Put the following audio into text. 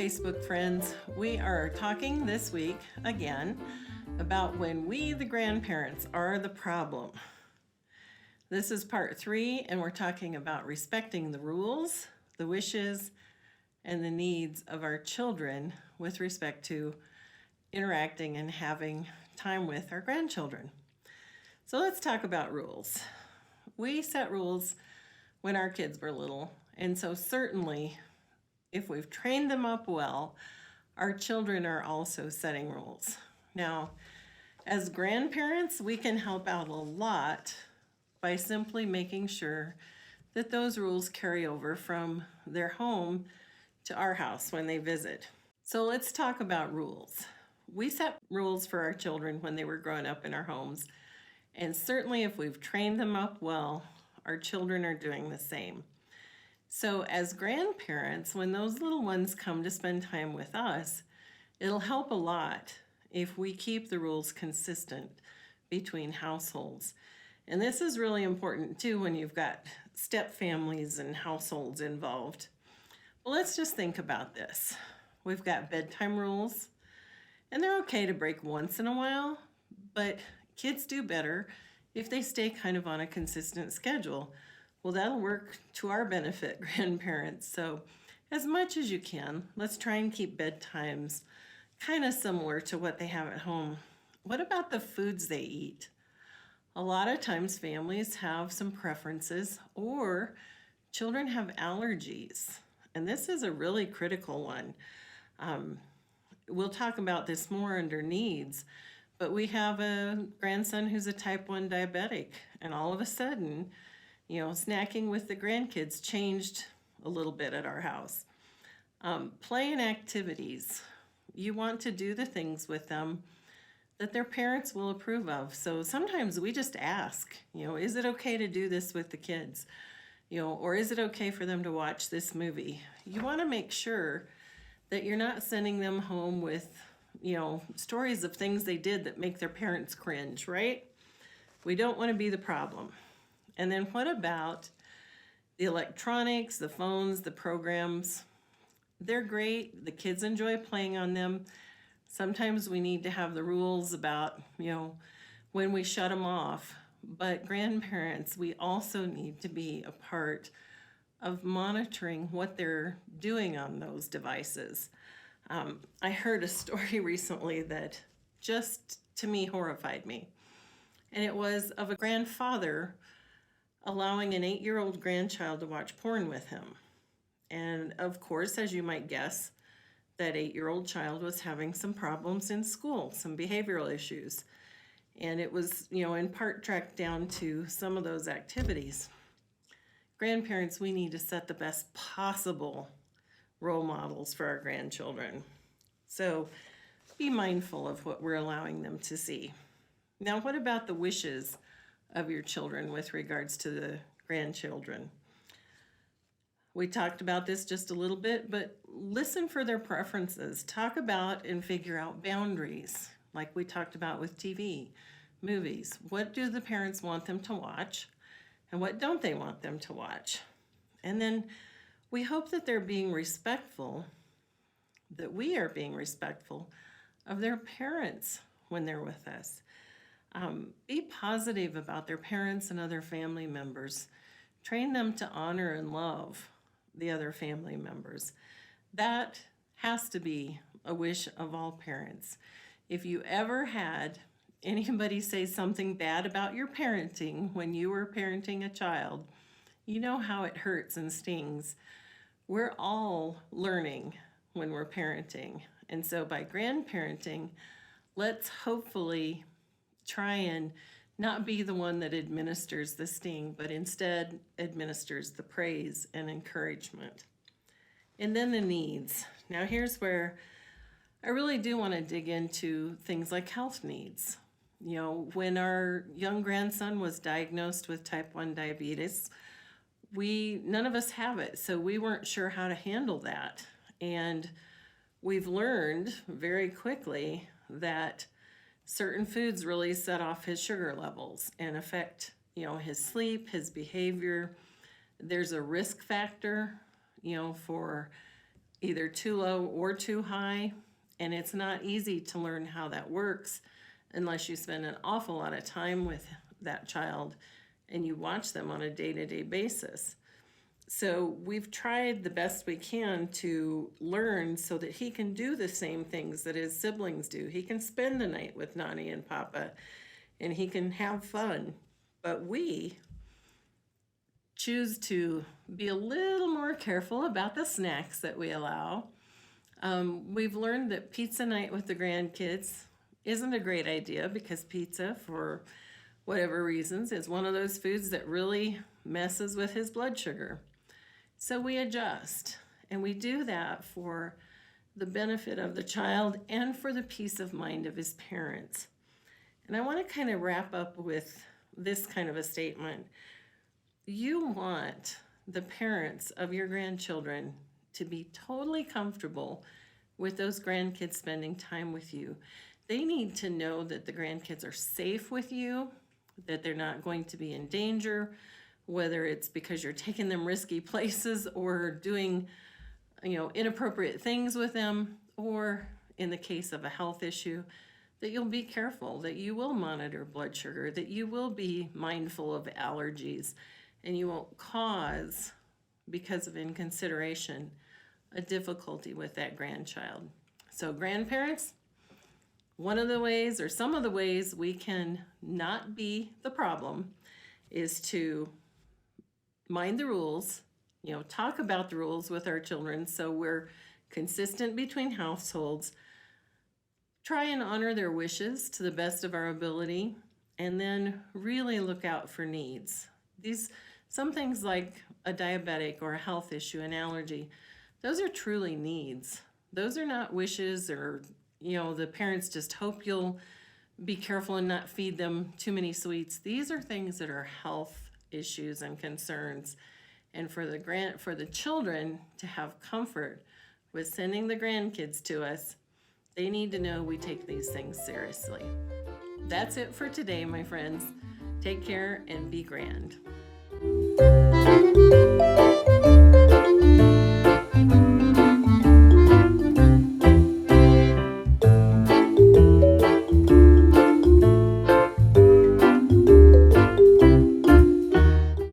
Facebook friends. We are talking this week again about when we, the grandparents, are the problem. This is part 3, and we're talking about respecting the rules, the wishes, and the needs of our children with respect to interacting and having time with our grandchildren. So let's talk about rules. We set rules when our kids were little, and so certainly if we've trained them up well, our children are also setting rules. Now, as grandparents, we can help out a lot by simply making sure that those rules carry over from their home to our house when they visit. So let's talk about rules. We set rules for our children when they were growing up in our homes, and certainly if we've trained them up well, our children are doing the same. So as grandparents, when those little ones come to spend time with us, it'll help a lot if we keep the rules consistent between households. And this is really important too when you've got step families and households involved. Well, let's just think about this. We've got bedtime rules, and they're okay to break once in a while, but kids do better if they stay kind of on a consistent schedule. Well, that'll work to our benefit, grandparents. So as much as you can, let's try and keep bedtimes kind of similar to what they have at home. What about the foods they eat? A lot of times families have some preferences or children have allergies. And this is a really critical one. We'll talk about this more under needs, but we have a grandson who's a type 1 diabetic, and all of a sudden, snacking with the grandkids changed a little bit at our house. Play and activities. You want to do the things with them that their parents will approve of. So sometimes we just ask, is it okay to do this with the kids? Or is it okay for them to watch this movie? You want to make sure that you're not sending them home with, stories of things they did that make their parents cringe, right? We don't want to be the problem. And then what about the electronics, the phones, the programs? They're great. The kids enjoy playing on them. Sometimes we need to have the rules about, when we shut them off. But grandparents, we also need to be a part of monitoring what they're doing on those devices. I heard a story recently that just, to me, horrified me. And it was of a grandfather allowing an 8-year-old grandchild to watch porn with him. And of course, as you might guess, that 8-year-old child was having some problems in school, some behavioral issues. And it was, in part tracked down to some of those activities. Grandparents, we need to set the best possible role models for our grandchildren. So be mindful of what we're allowing them to see. Now, what about the wishes of your children with regards to the grandchildren? We talked about this just a little bit, but listen for their preferences. Talk about and figure out boundaries, like we talked about with TV, movies. What do the parents want them to watch, and what don't they want them to watch? And then we hope that they're being respectful, that we are being respectful of their parents when they're with us. Be positive about their parents and other family members. Train them to honor and love the other family members. That has to be a wish of all parents. If you ever had anybody say something bad about your parenting when you were parenting a child, you know how it hurts and stings. We're all learning when we're parenting. And so by grandparenting, let's hopefully try and not be the one that administers the sting, but instead administers the praise and encouragement. And then the needs. Now here's where I really do want to dig into things like health needs. When our young grandson was diagnosed with type 1 diabetes, none of us have it, so we weren't sure how to handle that. And we've learned very quickly that certain foods really set off his sugar levels and affect, his sleep, his behavior. There's a risk factor, for either too low or too high. And it's not easy to learn how that works unless you spend an awful lot of time with that child and you watch them on a day-to-day basis. So we've tried the best we can to learn so that he can do the same things that his siblings do. He can spend the night with Nani and Papa, and he can have fun. But we choose to be a little more careful about the snacks that we allow. We've learned that pizza night with the grandkids isn't a great idea because pizza, for whatever reasons, is one of those foods that really messes with his blood sugar. So we adjust, and we do that for the benefit of the child and for the peace of mind of his parents. And I want to kind of wrap up with this kind of a statement. You want the parents of your grandchildren to be totally comfortable with those grandkids spending time with you. They need to know that the grandkids are safe with you, that they're not going to be in danger, whether it's because you're taking them risky places or doing, inappropriate things with them, or in the case of a health issue, that you'll be careful, that you will monitor blood sugar, that you will be mindful of allergies, and you won't cause, because of inconsideration, a difficulty with that grandchild. So grandparents, one of the ways, or some of the ways we can not be the problem, is to mind the rules, talk about the rules with our children so we're consistent between households, try and honor their wishes to the best of our ability, and then really look out for needs. Some things like a diabetic or a health issue, an allergy, those are truly needs. Those are not wishes or, the parents just hope you'll be careful and not feed them too many sweets. These are things that are health issues and concerns. And for the children to have comfort with sending the grandkids to us, they need to know we take these things seriously. That's it for today, my friends. Take care and be grand.